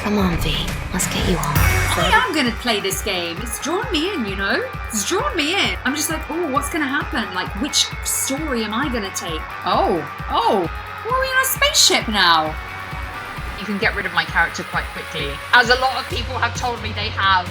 Come on, V. Let's get you home. I am going to play this game. It's drawn me in, you know? It's drawn me in. I'm just like, oh, what's going to happen? Like, which story am I going to take? Oh, we're in a spaceship now. You can get rid of my character quite quickly, as a lot of people have told me they have.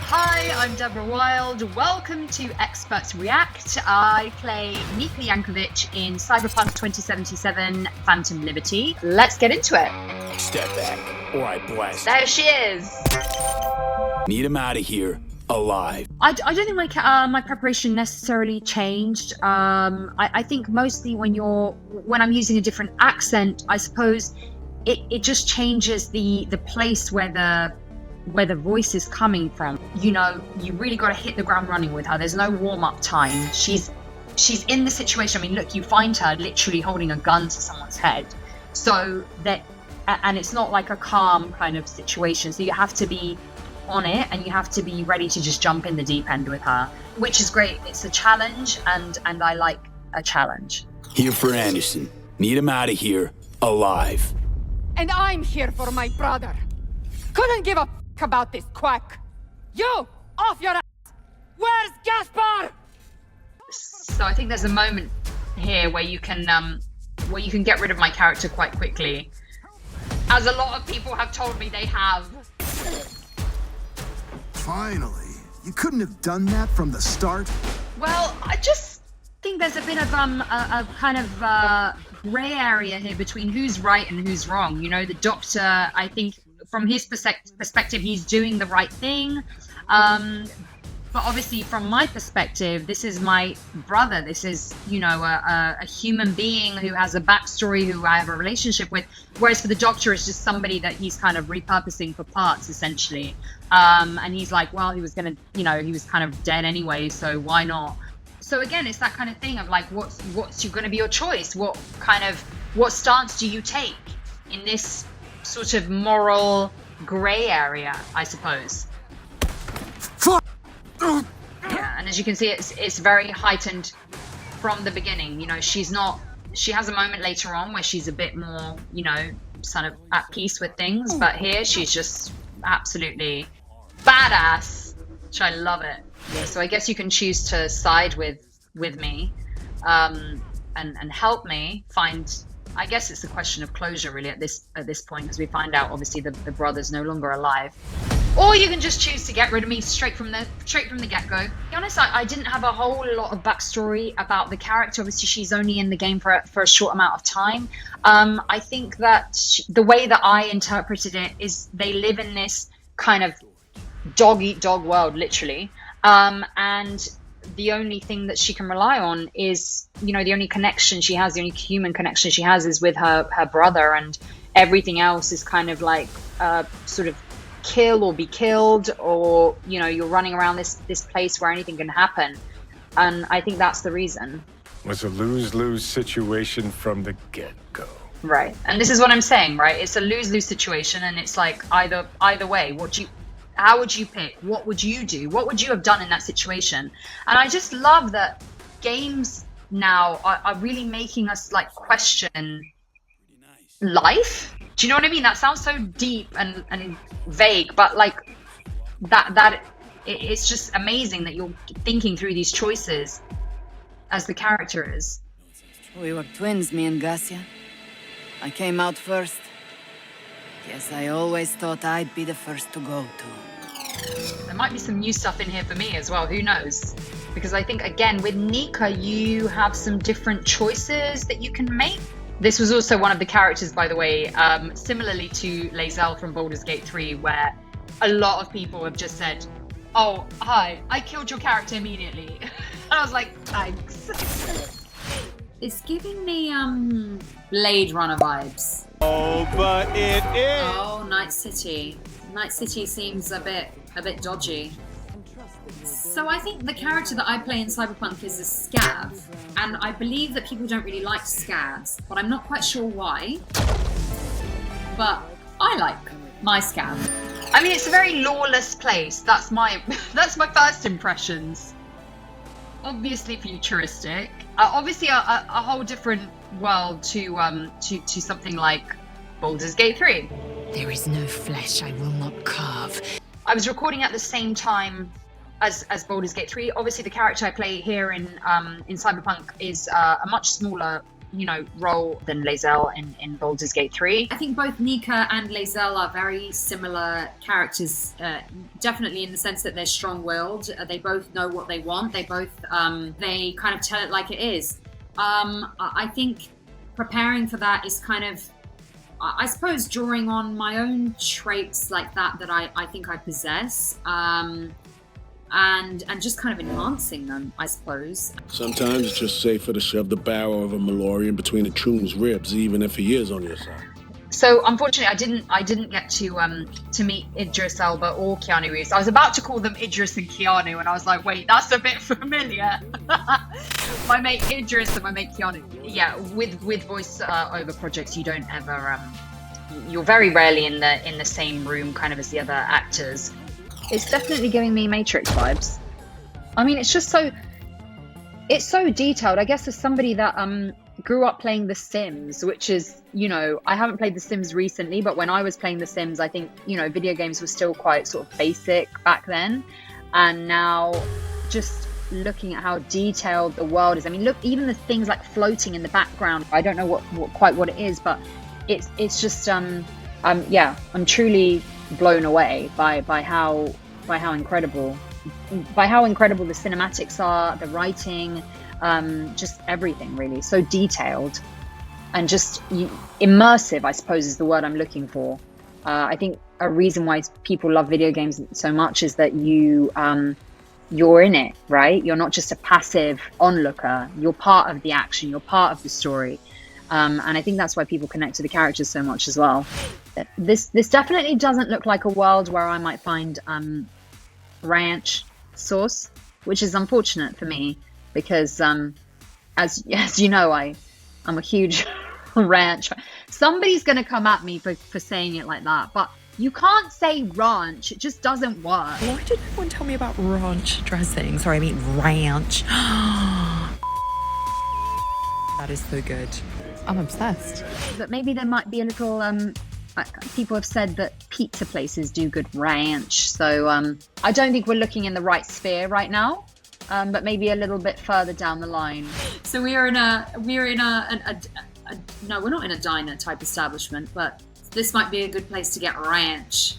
Hi, I'm Devora Wilde. Welcome to Experts React. I play Nika in Cyberpunk 2077 Phantom Liberty. Let's get into it. Step back, or I blast. There she is. Need him out of here, alive. I don't think my preparation necessarily changed. I think mostly when I'm using a different accent, I suppose it just changes the place where the voice is coming from. You know, you really got to hit the ground running with her. There's no warm-up time. She's in the situation. I mean, look, you find her literally holding a gun to someone's head. So that, and it's not like a calm kind of situation. So you have to be on it, and you have to be ready to just jump in the deep end with her, which is great. It's a challenge, and I like a challenge. Here for Anderson. Need him out of here, alive. And I'm here for my brother. Couldn't give a f*** about this quack. You, off your ass! Where's Gaspar? So I think there's a moment here where you can get rid of my character quite quickly, as a lot of people have told me they have. Finally, you couldn't have done that from the start? Well, I just think there's a bit of a kind of gray area here between who's right and who's wrong. You know, the doctor, I think from his perspective, he's doing the right thing. But obviously from my perspective, this is my brother. This is, you know, a human being who has a backstory, who I have a relationship with. Whereas for the doctor, it's just somebody that he's kind of repurposing for parts, essentially. And he's like, well, he was going to, you know, he was kind of dead anyway, so why not? So again, it's that kind of thing of like, what's going to be your choice? What stance do you take in this sort of moral gray area, I suppose? Yeah, and as you can see, it's very heightened from the beginning. You know, she has a moment later on where she's a bit more, you know, sort of at peace with things, but here she's just absolutely badass, which I love it. Yeah, so I guess you can choose to side with me, and help me find. I guess it's a question of closure, really, at this point, because we find out obviously the brother's no longer alive. Or you can just choose to get rid of me straight from the get-go. To be honest, I didn't have a whole lot of backstory about the character. Obviously, she's only in the game for a short amount of time. I think that the way that I interpreted it is they live in this kind of dog-eat-dog world, literally. And the only thing that she can rely on is, you know, the only connection she has, the only human connection she has is with her brother, and everything else is kind of like sort of kill or be killed, or, you know, you're running around this place where anything can happen. And I think that's the reason. It was a lose-lose situation from the get-go. Right. And this is what I'm saying, right? It's a lose-lose situation, and it's like either way. How would you pick? What would you do? What would you have done in that situation? And I just love that games now are really making us like question life. Do you know what I mean? That sounds so deep and vague, but like it's just amazing that you're thinking through these choices as the character is. We were twins, me and Garcia. I came out first. Guess I always thought I'd be the first to go to. There might be some new stuff in here for me as well, who knows? Because I think, again, with Nika, you have some different choices that you can make. This was also one of the characters, by the way, similarly to Lae'zel from Baldur's Gate 3, where a lot of people have just said, oh, hi, I killed your character immediately. And I was like, thanks. It's giving me Blade Runner vibes. Oh, but it is. Oh, Night City. Night City seems a bit dodgy. So I think the character that I play in Cyberpunk is a scav, and I believe that people don't really like scavs, but I'm not quite sure why. But I like my scav. I mean, it's a very lawless place. That's my first impressions. Obviously futuristic. Obviously a whole different world to something like Baldur's Gate 3. There is no flesh I will not carve. I was recording at the same time as Baldur's Gate 3. Obviously, the character I play here in Cyberpunk is a much smaller, role than Lae'zel in Baldur's Gate 3. I think both Nika and Lae'zel are very similar characters, definitely in the sense that they're strong-willed. They both know what they want. They both, they kind of tell it like it is. I think preparing for that is kind of, I suppose, drawing on my own traits like that I think I possess. And just kind of enhancing them, I suppose. Sometimes it's just safer to shove the barrel of a Malorian between a Troon's ribs, even if he is on your side. So unfortunately, I didn't get to meet Idris Elba or Keanu Reeves. I was about to call them Idris and Keanu, and I was like, wait, that's a bit familiar. My mate Idris and my mate Keanu. Yeah, with voice over projects, you don't ever you're very rarely in the same room kind of as the other actors. It's definitely giving me Matrix vibes. I mean, it's so detailed. I guess as somebody that grew up playing The Sims, which is, I haven't played The Sims recently, but when I was playing The Sims, I think, video games were still quite sort of basic back then. And now just looking at how detailed the world is. I mean, look, even the things like floating in the background, I don't know quite what it is, but it's just, I'm truly blown away by how incredible the cinematics are, the writing, just everything really, so detailed and just immersive, I suppose is the word I'm looking for. I think a reason why people love video games so much is that you're in it, right? You're not just a passive onlooker, you're part of the action, you're part of the story. And I think that's why people connect to the characters so much as well. This definitely doesn't look like a world where I might find ranch sauce, which is unfortunate for me because, as you know, I'm a huge ranch. Somebody's going to come at me for saying it like that, but you can't say ranch. It just doesn't work. Why did no one tell me about ranch dressing? Sorry, I mean ranch. That is so good. I'm obsessed. But maybe there might be a little, people have said that pizza places do good ranch. So I don't think we're looking in the right sphere right now, but maybe a little bit further down the line. So no, we're not in a diner type establishment, but this might be a good place to get ranch.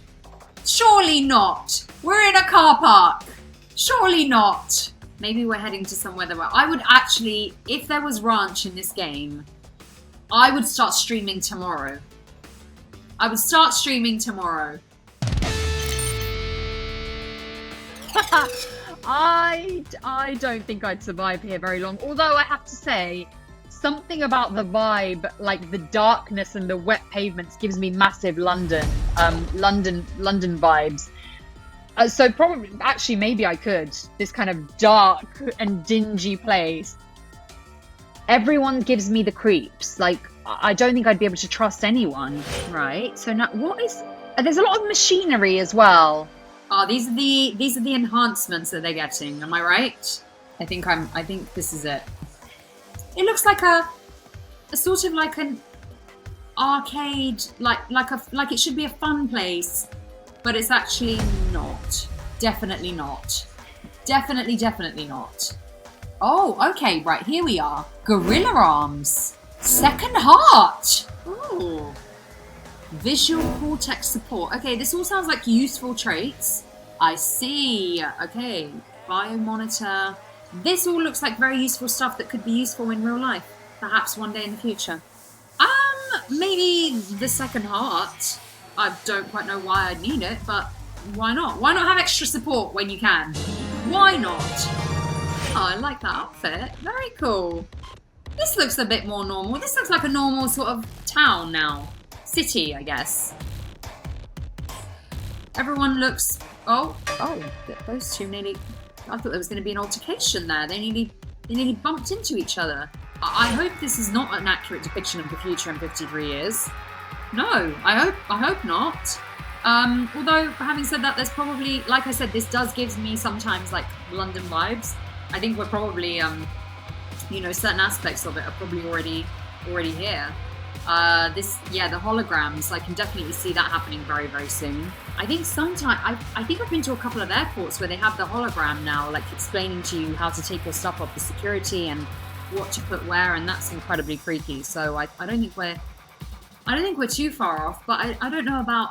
Surely not. We're in a car park. Surely not. Maybe we're heading to somewhere that I would actually, if there was ranch in this game, I would start streaming tomorrow. I don't think I'd survive here very long. Although I have to say, something about the vibe, like the darkness and the wet pavements, gives me massive London vibes. So probably, actually, maybe I could. This kind of dark and dingy place. Everyone gives me the creeps. Like, I don't think I'd be able to trust anyone, right? So now, there's a lot of machinery as well. Oh, these are the enhancements that they're getting. Am I right? I think this is it. It looks like a sort of like an arcade, like it should be a fun place, but it's actually not. Definitely not. Definitely not. Oh, okay, right, here we are. Gorilla Arms. Second Heart. Ooh. Visual Cortex Support. Okay, this all sounds like useful traits. I see. Okay, Biomonitor. This all looks like very useful stuff that could be useful in real life. Perhaps one day in the future. Maybe the Second Heart. I don't quite know why I'd need it, but why not? Why not have extra support when you can? Why not? Oh, I like that outfit. Very cool. This looks a bit more normal. This looks like a normal sort of town now. City, I guess. Everyone looks... Oh, those two nearly... I thought there was going to be an altercation there. They nearly bumped into each other. I hope this is not an accurate depiction of the future in 53 years. No, I hope not. Although, having said that, there's probably, like I said, this does give me sometimes like London vibes. I think we're probably, certain aspects of it are probably already here. The holograms, I can definitely see that happening very, very soon. I think I think I've been to a couple of airports where they have the hologram now, like explaining to you how to take your stuff off the security and what to put where, and that's incredibly creepy. So I don't think we're too far off, but I don't know about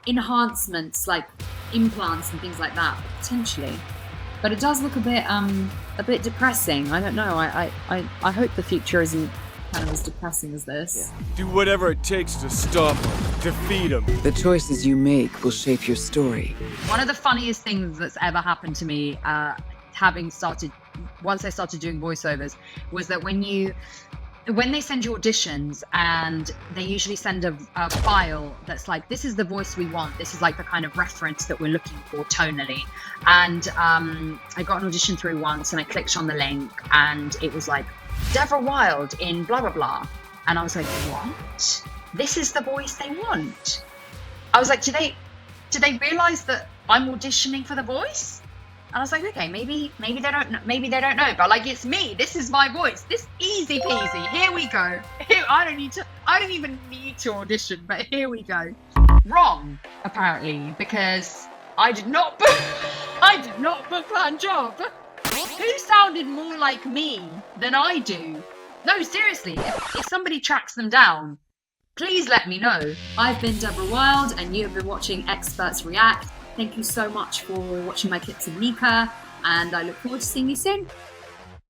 enhancements like implants and things like that, potentially. But it does look a bit depressing. I don't know. I hope the future isn't kind of as depressing as this. Do whatever it takes to stop him, defeat him. The choices you make will shape your story. One of the funniest things that's ever happened to me, once I started doing voiceovers, was that when they send you auditions, and they usually send a file that's like, this is the voice we want, this is like the kind of reference that we're looking for tonally. And I got an audition through once, and I clicked on the link, and it was like, Devora Wilde in blah blah blah. And I was like, what? This is the voice they want? I was like, do they realize that I'm auditioning for the voice? And I was like, okay, maybe they don't know, but like, it's me. This is my voice. This easy peasy. Here we go. I don't even need to audition, but here we go. Wrong, apparently, because I did not book that job. Who sounded more like me than I do? No, seriously, if somebody tracks them down, please let me know. I've been Devora Wilde, and you have been watching Experts React. Thank you so much for watching my clips of Nika, and I look forward to seeing you soon.